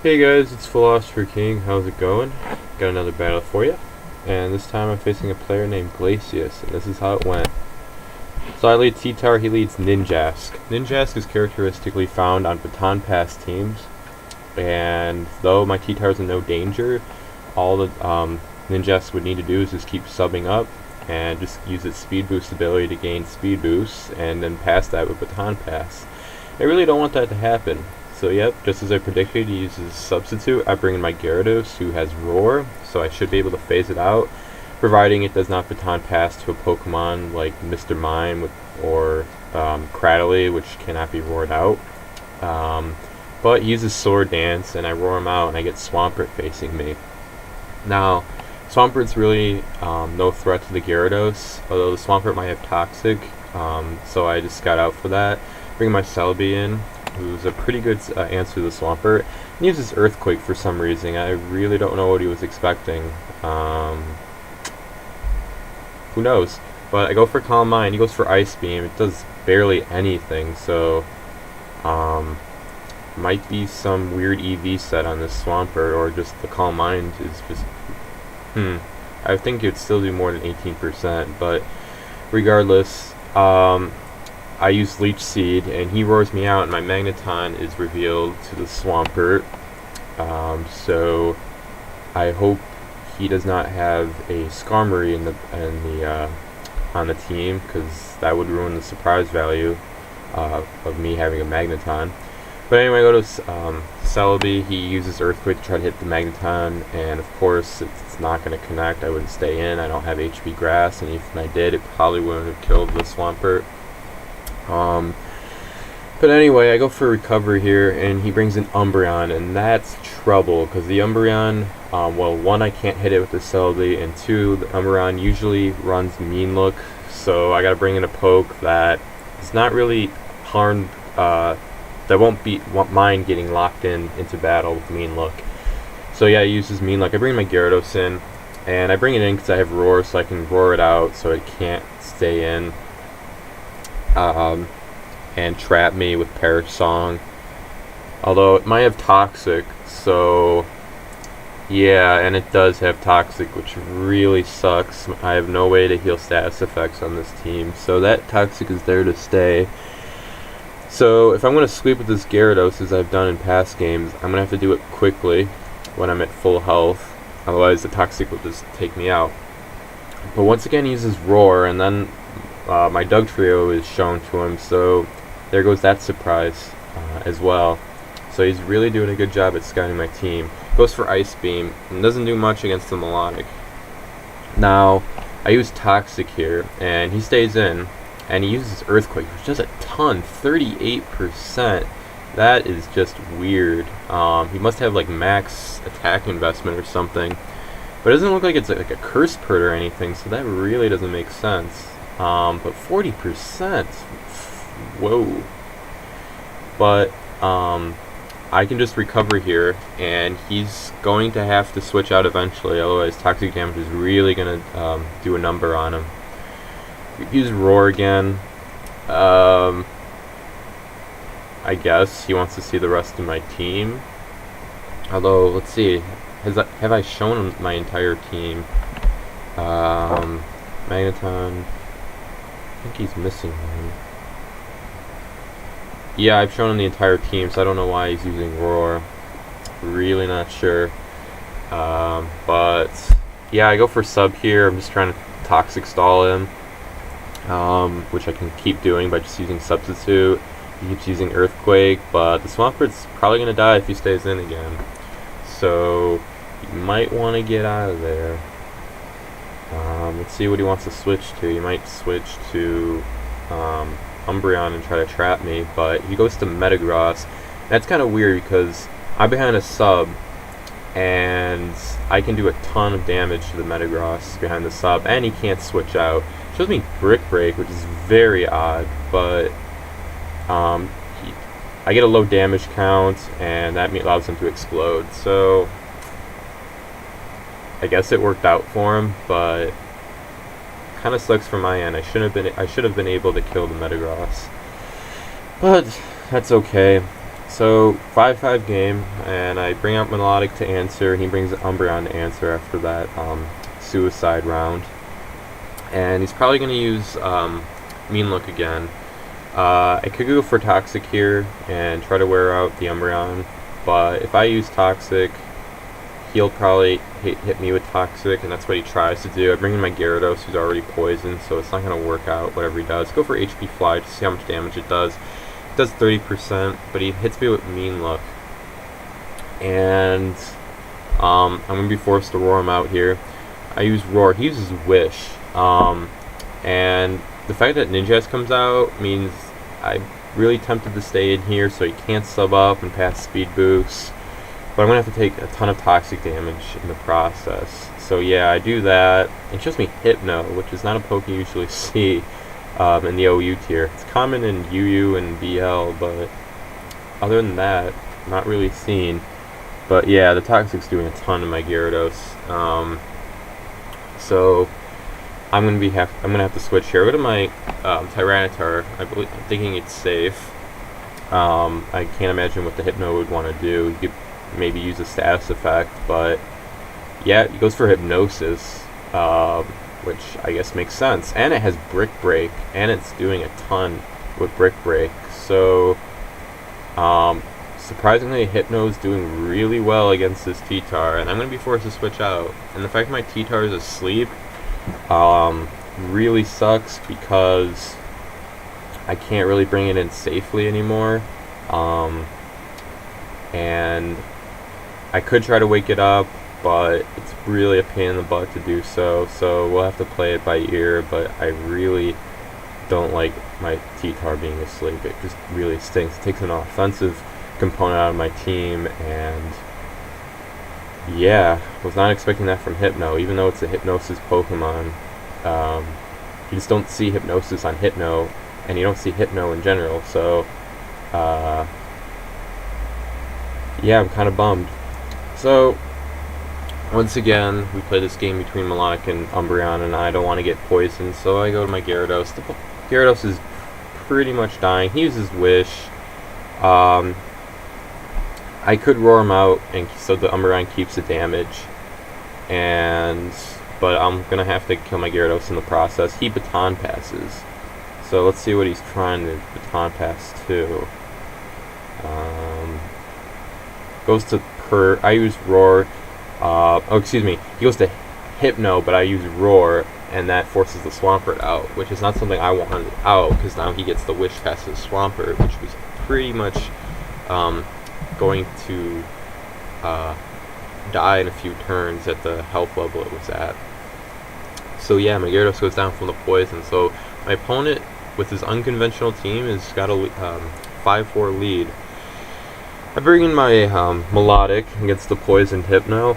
Hey guys, it's PhilosopherKing. How's it going? Got another battle for you. And this time I'm facing a player named Glacius, and this is how it went. So I lead T-Tar, he leads Ninjask. Ninjask is characteristically found on baton pass teams, and though my T-Tar is in no danger, all the Ninjask would need to do is just keep subbing up and just use its speed boost ability to gain speed boosts and then pass that with baton pass. I really don't want that to happen. So yep, just as I predicted, he uses Substitute. I bring in my Gyarados, who has Roar, so I should be able to phase it out, providing it does not baton pass to a Pokemon like Mr. Mime or Cradily, which cannot be roared out. But he uses Sword Dance, and I roar him out, and I get Swampert facing me. Now, Swampert's really no threat to the Gyarados, although the Swampert might have Toxic, so I just got out for that. Bring my Celebi in, who's a pretty good answer to the Swampert. He uses Earthquake for some reason. I really don't know what he was expecting. Who knows? But I go for Calm Mind. He goes for Ice Beam. It does barely anything, so might be some weird EV set on this Swampert, or just the Calm Mind is just I think it'd still do more than 18%, but regardless, I use Leech Seed, and he roars me out, and my Magneton is revealed to the Swampert. So I hope he does not have a Skarmory on the team, because that would ruin the surprise value of me having a Magneton. But anyway, I go to Celebi. He uses Earthquake to try to hit the Magneton, and of course it's not going to connect. I wouldn't stay in. I don't have HP Grass, and even if I did, it probably wouldn't have killed the Swampert. But anyway, I go for Recovery here, and he brings in Umbreon, and that's trouble, because the Umbreon, well, one, I can't hit it with the Celebi, and two, the Umbreon usually runs Mean Look, so I gotta bring in a poke that is not really harmed, that won't mind getting locked into battle with Mean Look. So yeah, he uses Mean Look. I bring my Gyarados in, and I bring it in because I have Roar, so I can roar it out so it can't stay in. And trap me with Perish Song, although it might have Toxic, so yeah, and it does have Toxic, which really sucks. I have no way to heal status effects on this team, so that Toxic is there to stay. So if I'm going to sweep with this Gyarados, as I've done in past games, I'm going to have to do it quickly when I'm at full health, otherwise the Toxic will just take me out. But once again, he uses Roar, and then my Dugtrio is shown to him, so there goes that surprise as well. So he's really doing a good job at scouting my team. Goes for Ice Beam, and doesn't do much against the Melodic. Now, I use Toxic here, and he stays in, and he uses Earthquake, which does a ton, 38%. That is just weird. He must have like max attack investment or something. But it doesn't look like it's like a Curse Pert or anything, so that really doesn't make sense. But 40%, whoa. But I can just recover here, and he's going to have to switch out eventually, otherwise Toxic Damage is really going to do a number on him. Use Roar again. I guess he wants to see the rest of my team. Although, let's see, have I shown my entire team? Magneton, I think he's missing one. Yeah, I've shown him the entire team, so I don't know why he's using Roar. Really not sure. But yeah, I go for Sub here. I'm just trying to Toxic Stall him, which I can keep doing by just using Substitute. He keeps using Earthquake, but the Swampert's probably going to die if he stays in again. So you might want to get out of there. Let's see what he wants to switch to. He might switch to Umbreon and try to trap me, but he goes to Metagross. That's kind of weird because I'm behind a sub, and I can do a ton of damage to the Metagross behind the sub, and he can't switch out. It shows me Brick Break, which is very odd, but I get a low damage count, and that allows him to explode. So I guess it worked out for him, but kind of sucks from my end. I should have been able to kill the Metagross, but that's okay. So 5-5 game, and I bring out Melodic to answer, and he brings Umbreon to answer after that suicide round. And he's probably going to use Mean Look again. I could go for Toxic here and try to wear out the Umbreon, but if I use Toxic, he'll probably hit me with Toxic, and that's what he tries to do. I bring in my Gyarados, who's already poisoned, so it's not going to work out, whatever he does. Go for HP Fly to see how much damage it does. It does 30%, but he hits me with Mean Look. And I'm going to be forced to roar him out here. I use Roar. He uses Wish. And the fact that Ninjask comes out means I'm really tempted to stay in here so he can't sub up and pass Speed Boost. But I'm going to have to take a ton of toxic damage in the process. So yeah, I do that. It shows me Hypno, which is not a poke you usually see in the OU tier. It's common in UU and BL, but other than that, not really seen. But yeah, the Toxic's doing a ton in my Gyarados. So I'm gonna have to switch here. Go to my Tyranitar. I'm thinking it's safe. I can't imagine what the Hypno would want to do. You could maybe use a status effect, but yeah, he goes for Hypnosis, which I guess makes sense. And it has Brick Break, and it's doing a ton with Brick Break. So surprisingly, Hypno's doing really well against this T-Tar, and I'm going to be forced to switch out. And the fact that my T-Tar is asleep really sucks because I can't really bring it in safely anymore. And I could try to wake it up, but it's really a pain in the butt to do so. So we'll have to play it by ear, but I really don't like my T-Tar being asleep. It just really stinks. It takes an offensive component out of my team, and yeah, was not expecting that from Hypno, even though it's a Hypnosis Pokemon. You just don't see Hypnosis on Hypno, and you don't see Hypno in general, so yeah, I'm kind of bummed. So once again, we play this game between Melodic and Umbreon, and I don't want to get poisoned, so I go to my Gyarados. The Gyarados is pretty much dying. He uses Wish. I could roar him out, and so the Umbreon keeps the damage. But I'm gonna have to kill my Gyarados in the process. He Baton Passes. So let's see what he's trying to Baton Pass to. Goes to I use Roar. He goes to Hypno, but I use Roar, and that forces the Swampert out, which is not something I wanted out, because now he gets the Wish past the Swampert, which was pretty much going to die in a few turns at the health level it was at. So yeah, my Gyarados goes down from the poison. So my opponent, with his unconventional team, has got a 5-4 lead. I bring in my Melodic against the poisoned Hypno,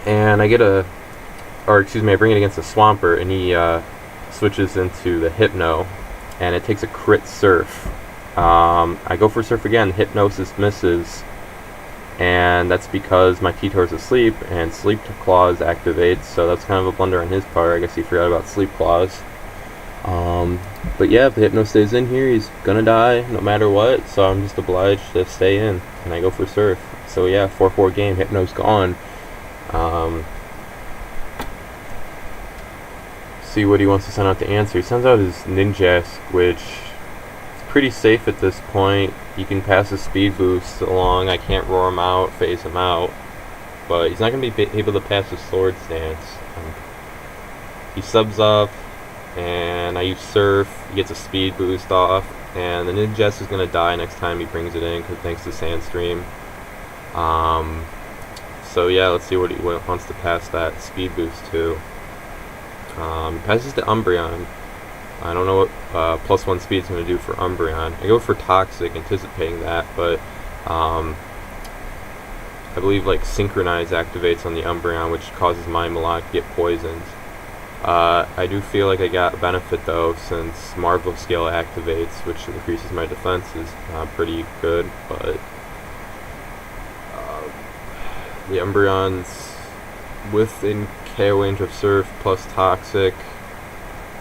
and I bring it against the Swampert, and he switches into the Hypno, and it takes a crit Surf. I go for Surf again, Hypnosis misses, and that's because my T-Tar's asleep, and Sleep Clause activates, so that's kind of a blunder on his part. I guess he forgot about Sleep Clause. But yeah, if the Hypno stays in here, he's gonna die no matter what, so I'm just obliged to stay in, and I go for Surf. So yeah, 4-4 game, Hypno's gone. See what he wants to send out to answer. He sends out his Ninjask, which is pretty safe at this point. You can pass his Speed Boost along. I can't roar him out, phase him out, but he's not going to be able to pass his Sword Stance. He subs up, and I use Surf. He gets a Speed Boost off, and the Ninjask is going to die next time he brings it in, thanks to Sandstream. So yeah, let's see what he wants to pass that Speed Boost to. He passes to Umbreon. I don't know what +1 speed is going to do for Umbreon. I go for Toxic, anticipating that, but I believe like Synchronize activates on the Umbreon, which causes my Melodic to get poisoned. I do feel like I got a benefit though, since Marvel Scale activates, which increases my defense, is pretty good, but the Umbreon's within KO range of Surf plus Toxic,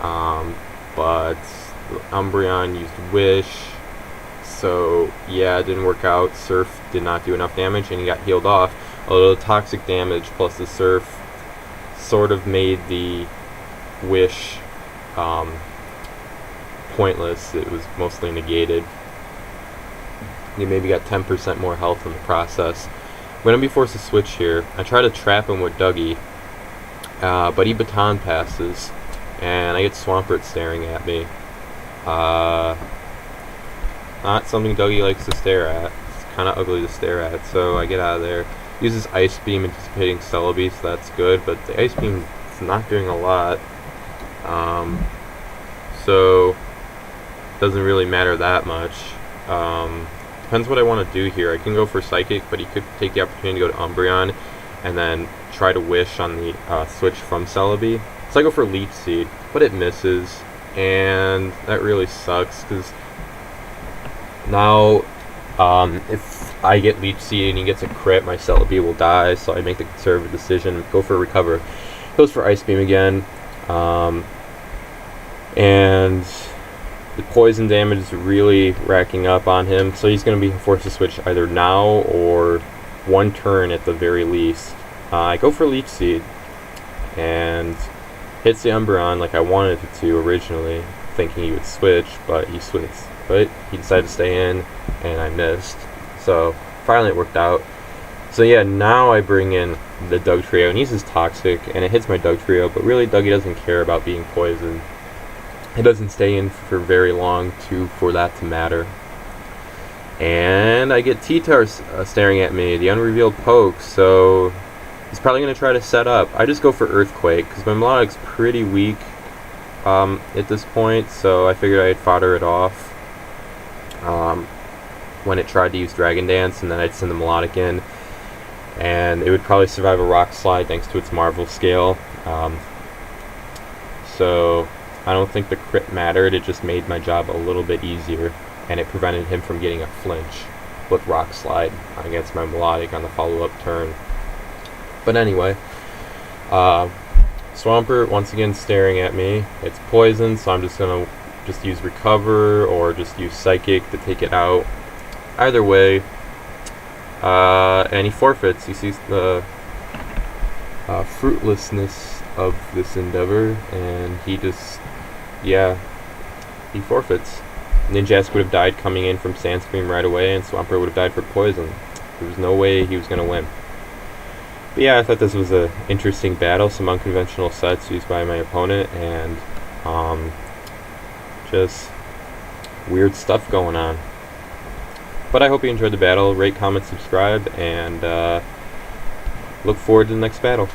but Umbreon used Wish, So yeah, it didn't work out. Surf did not do enough damage, and he got healed off. Although the toxic damage plus the Surf sort of made the Wish pointless. It was mostly negated. He maybe got 10% more health in the process. I'm going to be forced to switch here. I try to trap him with Dougie, but he baton passes, and I get Swampert staring at me. Not something Dougie likes to stare at. It's kind of ugly to stare at, so I get out of there. Uses Ice Beam, anticipating Celebi, so that's good, but the Ice Beam is not doing a lot. So doesn't really matter that much. Depends what I want to do here. I can go for Psychic, but he could take the opportunity to go to Umbreon and then try to Wish on the switch from Celebi. So I go for Leech Seed, but it misses, and that really sucks, because now if I get Leech Seed and he gets a crit, my Celebi will die, so I make the conservative decision, go for a Recover. Goes for Ice Beam again, and the poison damage is really racking up on him, so he's going to be forced to switch either now or one turn at the very least. I go for Leech Seed, and hits the Umbreon like I wanted it to originally, thinking he would switch, but he switched. But he decided to stay in, and I missed. So finally it worked out. So yeah, now I bring in the Dugtrio, and he uses Toxic, and it hits my Dugtrio, but really Dougie doesn't care about being poisoned. It doesn't stay in for very long for that to matter. And I get T-Tar staring at me, the unrevealed poke, so he's probably going to try to set up. I just go for Earthquake, because my Melodic's pretty weak at this point, so I figured I'd fodder it off when it tried to use Dragon Dance, and then I'd send the Melodic in, and it would probably survive a Rock Slide thanks to its Marvel Scale. So I don't think the crit mattered, it just made my job a little bit easier, and it prevented him from getting a flinch with Rock Slide against my Melodic on the follow-up turn. But anyway, Swampert once again staring at me. It's poison, so I'm just going to use Recover or just use Psychic to take it out. Either way, and he forfeits. He sees the fruitlessness of this endeavor, and he just, he forfeits. Ninjask would have died coming in from Sand Scream right away, and Swampert would have died for poison. There was no way he was going to win. But yeah, I thought this was an interesting battle, some unconventional sets used by my opponent, and just weird stuff going on. But I hope you enjoyed the battle. Rate, comment, subscribe, and look forward to the next battle.